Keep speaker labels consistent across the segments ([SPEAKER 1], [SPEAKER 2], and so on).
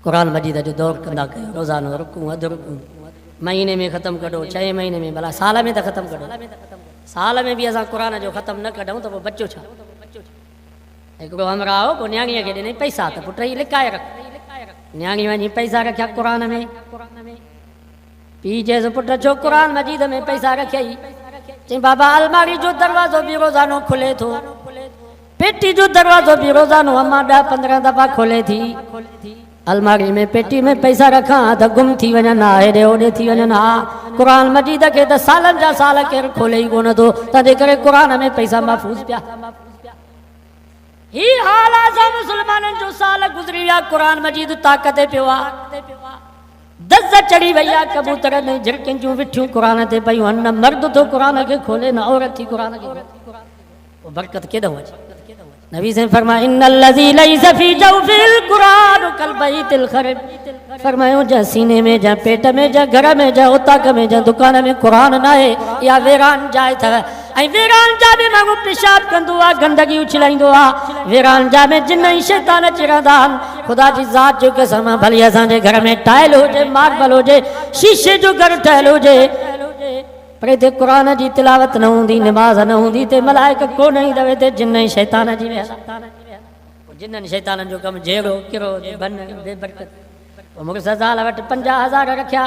[SPEAKER 1] कुरान मजीद जो दौर कंदा कयो रोज़ानो रुकू अधु रुकू महीने में ख़त्म करो 6 महीने में भला साल में तो ख़त्म करो साल में भी असां कुरान जो ख़त्म न कढूं तो बच्चो छा हिकिड़ो हमरा हो को न्याणीअ खे ॾिनई पैसा त पुट ई लिकाए रख न्याणी वञी पैसा रखिया कुरान में पीउ चएसि पुट छो कुरान मजीद में पैसा रखियई चई बाबा अलमारी जो दरवाज़ो भी रोज़ानो खुले थो पेटी जो दरवाज़ो भी रोज़ानो अम्मा 10-15 दफ़ा खोले थी अलमारी में पेटी में पैसा रखा तो गुम थी वञनि हा हेॾे होॾे थी वञनि हा कुरान मजीद के तो सालन जा साल केरु खोले ई कोन थो तंहिंजे करे कुरान में पैसा महफ़ूज़ पिया ही हाल आहे मुसलमाननि जो साल गुज़री विया कुरान मजीद ताक़त पियो आहे दज़ चढ़ी वई आहे कबूतर ने झिरकिन जूं विठियूं कुरान ते पयूं न मर्द तो कुरान के खोले न औरत थी कुरान के वो बरकत केॾो अचे नबी से फरमाया इन्नल्लज़ी लैसा फी जौफिल कुरान कल बैतिल खरब फरमायो जा सीने में जा पेट में जा घर में जा उताक में जा दुकान में कुरान न है या वीरान जाए था ऐं वीरान जा में माण्हू पेशाब कंदो आहे गंदगी उछलाईंदो आहे वीरान जा में जिन ऐं शैतान अची रहंदा आहिनि ख़ुदा जी ज़ात जो कसम भली असांजे घर में टाइल हुजे मार्बल हुजे शीशे जो घर ठहियल हुजे पर हिते क़ुरान जी तिलावत न हूंदी नमाज़ न हूंदी ते मलाइक कोन ईंदा हिते जिन ऐं शैतान जी जिन्हनि शैताननि जो कमु जहिड़ो किरो बन बेबरकत मूंखे सज़ाल वटि 50,000 रखिया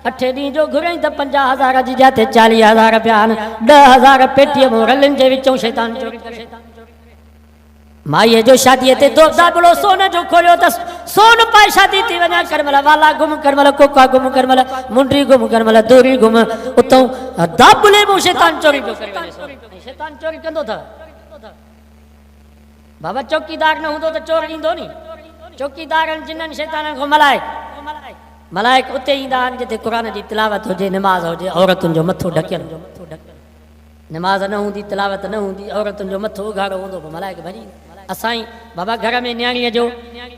[SPEAKER 1] 8 ॾींहं जो घुरियईं त 50,000 जी जाते 40,000 पिया आहिनि 10,000 पेटीअ मां रलनि जे विचों शैतान चोरी करे माईअ जो शादीअ ते दाबड़ो सोन जो खोलियो त सोन पाए शादी थी वञा कर महिल वाला गुम कर महिल कोका गुम कर महिल मुंडी गुम कर महिल दोरी गुम उतां दाबले मां शैतान चोरी पियो करे शैतान चोरी कंदो अथव बाबा चौकीदार न हूंदो त चोर ईंदो नी चौकीदार जिन्हनि शैताननि खां मलाइक उते ईंदा आहिनि जिते क़ुरान जी तिलावत हुजे नमाज़ हुजे औरतुनि जो मथो ढकियल नमाज़ न हूंदी तिलावत न हूंदी औरतुनि जो मथो उघाड़ो हूंदो पोइ मलाइक भॼी असाई बाबा घर में न्याणीअ जो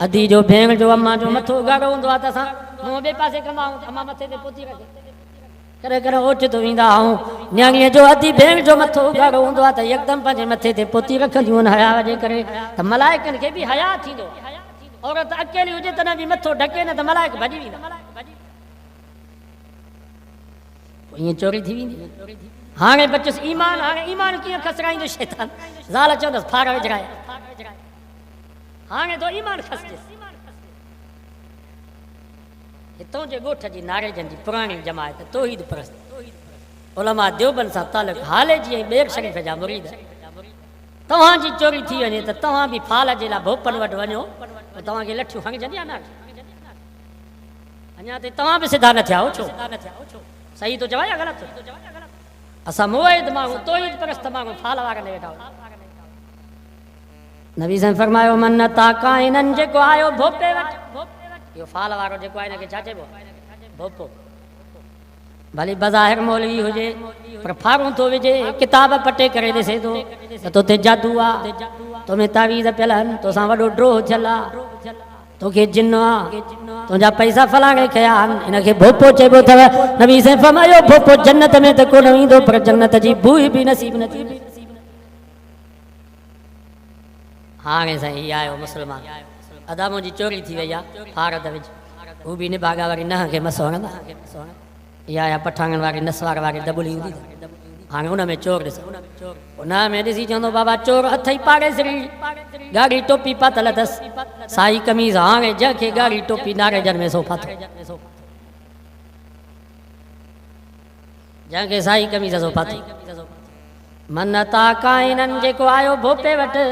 [SPEAKER 1] अधी जो भेण जो अम्मा जो मथो उघाड़ो हूंदो आहे त असां मुंहुं ॿिए पासे कंदा आहियूं अम्मा मथे ते पोती रखे करे करे ओचितो ईंदा आहियूं न्याणीअ जो अधी भेण जो मथो उघाड़ो हूंदो आहे त यकदमि पंहिंजे मथे ते पोती रखंदियूं आहिनि हया जे करे त मलाइकनि खे बि हया थींदो औरत अकेली हुजे त न बि मथो ढके न त मलाइक भॼी वेंदा ईअं चोरी थी वेंदी हाणे बचुसि ईमान हाणे ईमान कीअं खसराईंदो शैतान ज़ाल चवंदसि फार विझराए हाणे तो ईमान खसजसि हितों जे ॻोठ जी नारेजन जी पुराणी जमायत तौहीद परस्त उलमा देवबंद सां तालुक हाले जी ऐं ॿेर शरीफ़ जा मुरीद तव्हांजी चोरी थी वञे त तव्हां बि फाल जे लाइ भोपन वटि वञो तव्हांखे लठियूं हणजनि या न अञा ताईं तव्हां बि सिधा न थिया हो छो सही थो चवां या ग़लति असां मुवहिद माण्हू तौहीद परस्त माण्हू फाल वारनि वेठा नबी साईं फरमायो मन ताका इन्हनि जेको आयो भोपे वटि इहो फाल वारो जेको आहे हिनखे छा चइबो भोपो भली बज़ाहिर मौलवी हुजे पर फारूं थो विझे किताब पटे करे ॾिसे थो त तोते जादू आहे तोमें तावीज़ पियल आहिनि तोसां वॾो ड्रोह थियल आहे तोखे जिन आहे तुंहिंजा पैसा फलाणे खया आहिनि हिनखे भोपो चइबो अथव नबी साईं फरमायो भोपो जन्नत में त कोन ईंदो पर जन्नत जी बूही बि नसीब न थींदी हाणे साईं हीअ आयो मुस्लमान अदा मुंहिंजी चोरी थी वई आहे फार त विझ हू बि निभागा वारी नह खे मसो हणंदा इहा आया पठांगण वारी नसवार वारी दॿुली हूंदी हाणे हुन में चोर ॾिस हुन में ॾिसी चवंदो बाबा चोर हथ ई पाड़े सिरी ॻाढ़ी टोपी पातल अथसि साई कमीज़ हाणे जंहिंखे ॻाढ़ी टोपी नारेजन में सोफ़ा थो जंहिंखे साई कमीज़ सोफ़ा थो मन ताका इन्हनि जेको आयो भोपे वटि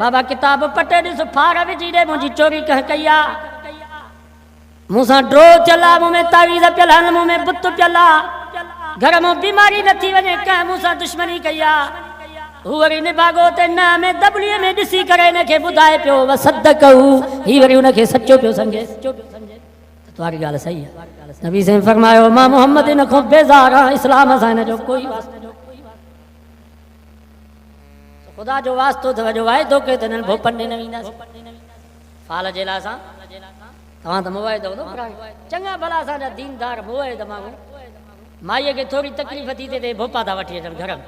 [SPEAKER 1] बाबा किताब पटे ॾिस फार विझी ॾे मुंहिंजी चोरी कंहिं कई आहे मूंसां ड्रो थियल आहे मूं में तावीज़ पियल आहिनि मूं में बुत पियल आहे घर में बीमारी न थी वञे कंहिं मूंसां दुश्मनी कई आहे हू वरी निभागो ते न में दॿलीअ में ॾिसी करे हिनखे ॿुधाए पियो वसदक हू ही वरी हुनखे सचो पियो सम्झे तुम्हारी ॻाल्हि सही आहे नबी साईं फरमायो मां मोहम्मद इन खां बेज़ार आहियां इस्लाम सां हिन जो कोई ख़ुदा जो वास्तो अथव जो वाइदो कयो त हिननि भोपनि ॾे न वेंदासीं फाल जे लाइ असां तव्हां त मुवाइद हूंदो चङा भला असांजा दीनदार मुवाइद माण्हू माईअ खे थोरी तकलीफ़ थी थिए भोपा था वठी अचनि घर में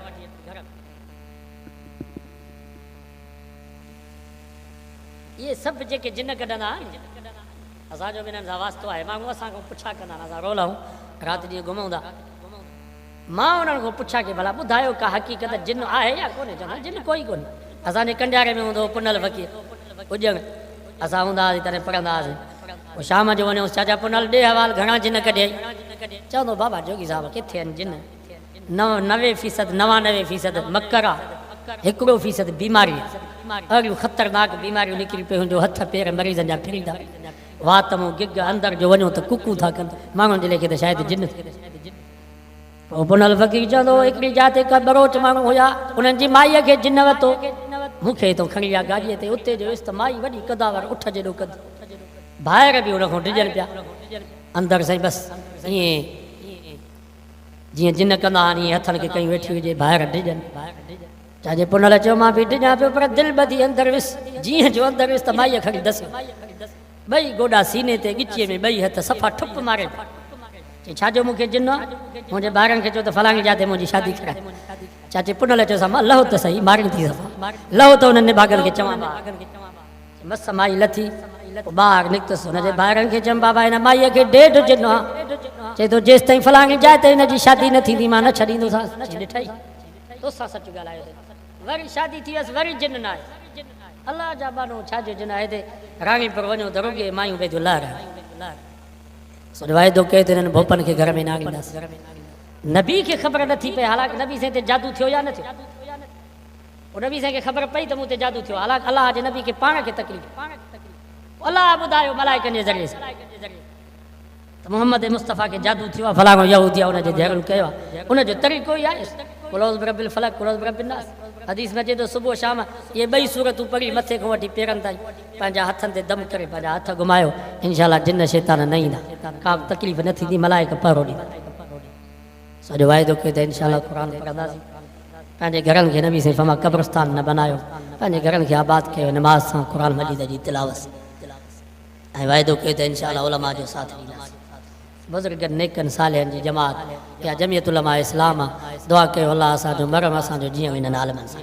[SPEAKER 1] इहे सभु जेके जिन कढंदा आहिनि असांजो बि हिननि सां वास्तो आहे माण्हू असांखां पुछा कंदा आहिनि असां रोलाऊं राति ॾींहुं घुमूं था मां उन्हनि खां पुछा की भला ॿुधायो का हक़ीक़त जिन आहे या कोन्हे चवंदा जिन कोई कोन्हे असांजे कंडियारे में हूंदो पुनल फ़क़ीर हुजण असां हूंदा हुआसीं तॾहिं पढ़ंदा हुआसीं पोइ शाम जो वञूं चाचा पुनल ॾे हवाल घणा जिन कढियई चवंदो बाबा जोगी साहिब किथे आहिनि जिन 99% 99% मकर आहे 1% बीमारी अहिड़ियूं ख़तरनाक बीमारियूं निकिरी पियूं जो हथ पेर मरीज़नि जा फिरींदा वातमूं गिग अंदरि जो वञो त कुकू था कनि माण्हुनि जे लेखे त शायदि जिन पोइ पुनल फ़क़ीर चवंदो हिकिड़ी जाते का बरोच माण्हू हुया उन्हनि जी माईअ खे जिन वरितो मूंखे हितां खणी विया गाॾीअ ते उते जो वियुसि त माई वॾी कदावर उठ जेॾो कद ॿाहिरि बि हुन खां डिॼनि पिया अंदरि साईं बसि ईअं जीअं जिन कंदा आहिनि ईअं हथनि खे कई वेठी हुजे ॿाहिरि डिॼनि चाचे पुनल चयो मां बि डिॼां पियो पर दिलि ॿधी अंदरि वियुसि जीअं जो अंदरि वियुसि त माईअ खणी दस ॿई गोॾा सीने ते ॻिचीअ में ॿई हथ सफ़ा ठुप मारे चई छाजो मूंखे जिन आहे मुंहिंजे ॿारनि खे चयो त फलाणी जाते मुंहिंजी शादी कराए चाचे पुनल चयो मां लहो त सही मारियूं थी सफ़ा लहो त हुननि भागनि खे चवां मस माई लथी ॿाहिरि निकितसि हुनजे ॿारनि खे चयमि बाबा हिन माईअ खे ॾेढ जिन आहे चए थो जेसि ताईं फलाणी जाए त हिनजी शादी न थींदी मां न छॾींदोसांसि ॾिठई तोसां सच ॻाल्हायो वरी शादी थी वियसि वरी जिन न आहे अलाह जा बानो छाजो जिन आहे हिते राणीपुर वञो त रुॻे मायूं पंहिंजो लहर वाइदो कयो त हिननि भोपनि खे घर में न आणींदासीं नबी खे ख़बर नथी पए हालांकि नबी साईं ते जादू थियो या न थियो पोइ नबी साईं खे ख़बर पई त मूं ते जादू थियो हालांकि अलाह जे नबी खे पाण खे तकलीफ़ अलाह ॿुधायो मलाइकनि जे ज़रिए त मोहम्मद मुस्तफ़ा खे जादू थियो आहे फलाणो यहूदी आहे हुनजे ज़हरु कयो आहे उनजो तरीक़ो ई आहे कुलोज़ बिरबिल फलक कुलोज़ बिरबिल नास हदीस में चए थो सुबुह शाम इहे ॿई सूरतूं पढ़ी मथे खां वठी पेरनि ताईं पंहिंजा हथनि ते दम करे पंहिंजा हथ घुमायो इनशाला जिन शैतान न ईंदा का बि तकलीफ़ न थींदी मलाइक पहिरों ॾींदा सॼो वाइदो कयो त इनशाला क़ुर पढ़ंदासीं पंहिंजे घरनि खे नबी साईं फमा क़ब्रस्तान न बनायो पंहिंजे घरनि खे आबाद कयो नमाज़ सां क़ुर मजीद जी तिलावत ऐं वाइदो कयो त इनशाला उलमा जो साथ ॾींदासीं बुज़ुर्गनि नेकनि सालिहनि जी जमात या जमियत उलमा इस्लाम आहे दुआ कयो अलाह असांजो मरम असांजो जीअं हिननि आलमनि सां